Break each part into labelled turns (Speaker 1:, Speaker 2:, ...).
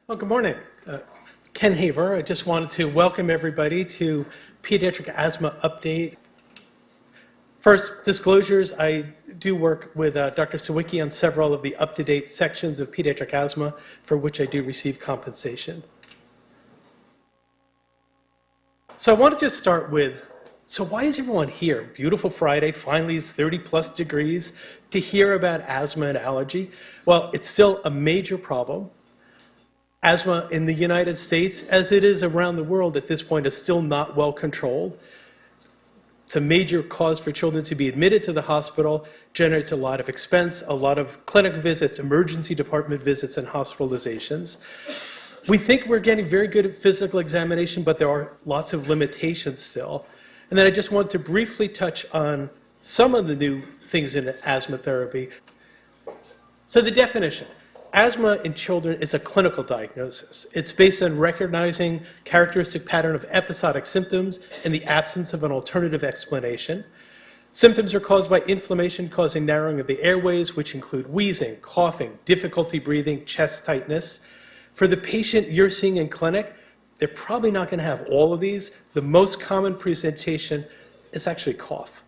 Speaker 1: Well, good morning. Ken Haver. I just wanted to welcome everybody to Pediatric Asthma Update. First, disclosures. I do work with Dr. Sawicki on several of the up-to-date sections of pediatric asthma, for which I do receive compensation. So I want to just start with, so why is everyone here? Beautiful Friday, finally it's 30+ degrees, to hear about asthma and allergy. Well, it's still a major problem. Asthma in the United States, as it is around the world at this point, is still not well controlled. It's a major cause for children to be admitted to the hospital, generates a lot of expense, a lot of clinic visits, emergency department visits, and hospitalizations. We think we're getting very good at physical examination, but there are lots of limitations still. And then I just want to briefly touch on some of the new things in asthma therapy. So the definition. Asthma in children is a clinical diagnosis. It's based on recognizing characteristic pattern of episodic symptoms in the absence of an alternative explanation. Symptoms are caused by inflammation causing narrowing of the airways, which include wheezing, coughing, difficulty breathing, chest tightness. For the patient you're seeing in clinic, they're probably not going to have all of these. The most common presentation is actually cough.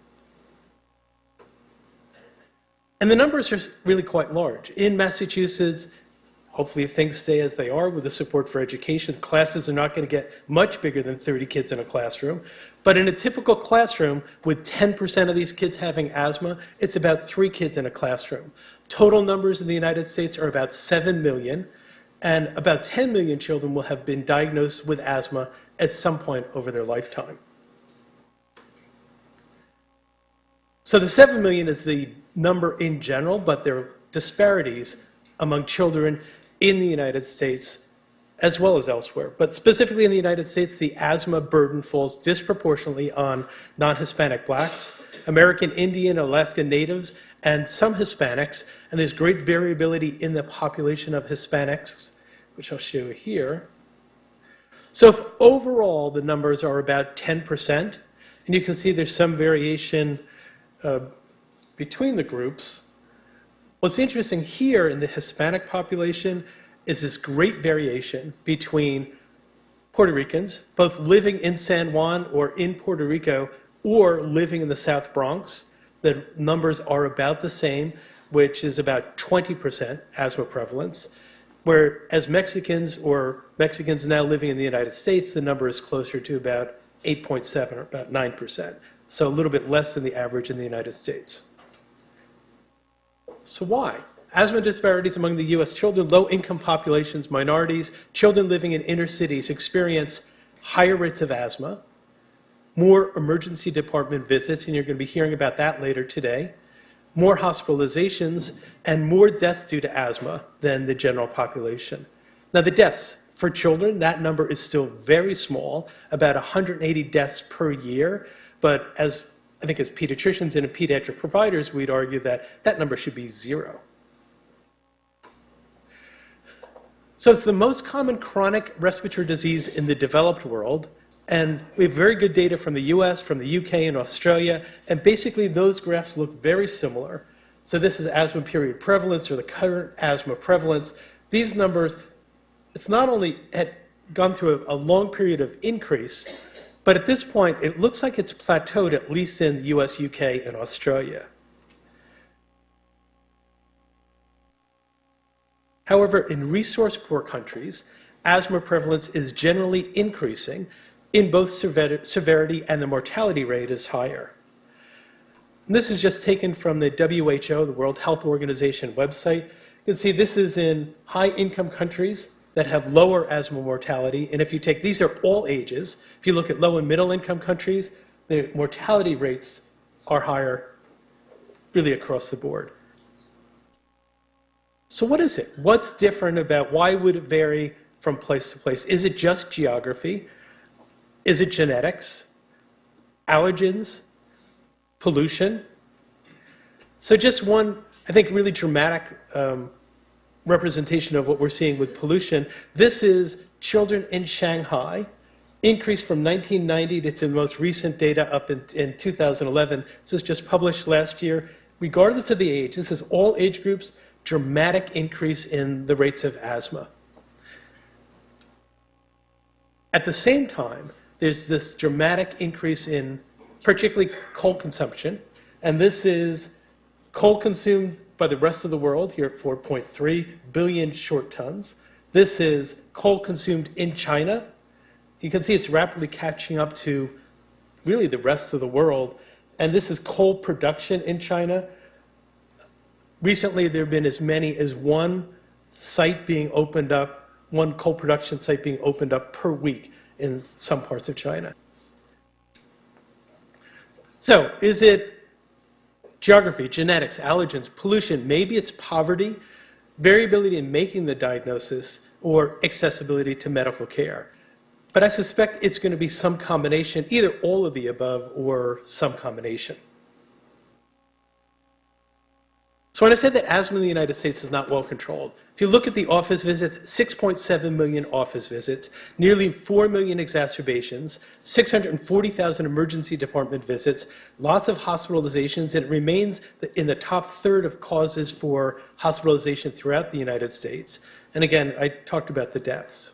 Speaker 1: And the numbers are really quite large. In Massachusetts, hopefully things stay as they are with the support for education. Classes are not going to get much bigger than 30 kids in a classroom. But in a typical classroom, with 10% of these kids having asthma, it's about 3 kids in a classroom. Total numbers in the United States are about 7 million, and about 10 million children will have been diagnosed with asthma at some point over their lifetime. So the 7 million is the number in general, but there are disparities among children in the United States as well as elsewhere. But specifically in the United States, the asthma burden falls disproportionately on non-Hispanic blacks, American Indian, Alaska Natives, and some Hispanics. And there's great variability in the population of Hispanics, which I'll show you here. So if overall the numbers are about 10%, and you can see there's some variation between the groups. What's interesting here in the Hispanic population is this great variation between Puerto Ricans, both living in San Juan or in Puerto Rico, or living in the South Bronx. The numbers are about the same, which is about 20% asthma prevalence. Whereas Mexicans or Mexicans now living in the United States, the number is closer to about 8.7 or about 9%. So a little bit less than the average in the United States. So why? Asthma disparities among the US children, low-income populations, minorities, children living in inner cities experience higher rates of asthma, more emergency department visits, and you're going to be hearing about that later today, more hospitalizations, and more deaths due to asthma than the general population. Now the deaths for children, that number is still very small, about 180 deaths per year, but as I think as pediatricians and pediatric providers, we'd argue that that number should be 0. So it's the most common chronic respiratory disease in the developed world, and we have very good data from the US, from the UK, and Australia, and basically those graphs look very similar. So this is asthma period prevalence, or the current asthma prevalence. These numbers, it's not only had gone through a long period of increase, but at this point, it looks like it's plateaued, at least in the US, UK, and Australia. However, in resource-poor countries, asthma prevalence is generally increasing in both severity, and the mortality rate is higher. And this is just taken from the WHO, the World Health Organization website. You can see this is in high-income countries that have lower asthma mortality. And if you take, these are all ages. If you look at low and middle income countries, the mortality rates are higher really across the board. So what is it? What's different about, why would it vary from place to place? Is it just geography? Is it genetics? Allergens? Pollution? So just one, I think, really dramatic representation of what we're seeing with pollution. This is children in Shanghai, increased from 1990 to the most recent data up in 2011. This was just published last year. Regardless of the age, this is all age groups, dramatic increase in the rates of asthma. At the same time, there's this dramatic increase in particularly coal consumption, and this is coal consumed by the rest of the world, here at 4.3 billion short tons. This is coal consumed in China. You can see it's rapidly catching up to really the rest of the world. And this is coal production in China. Recently, there have been as many as one site being opened up, one coal production site being opened up per week in some parts of China. So, is it geography, genetics, allergens, pollution? Maybe it's poverty, variability in making the diagnosis, or accessibility to medical care. But I suspect it's going to be some combination, either all of the above or some combination. So when I said that asthma in the United States is not well controlled, if you look at the office visits, 6.7 million office visits, nearly 4 million exacerbations, 640,000 emergency department visits, lots of hospitalizations, and it remains in the top third of causes for hospitalization throughout the United States. And again, I talked about the deaths.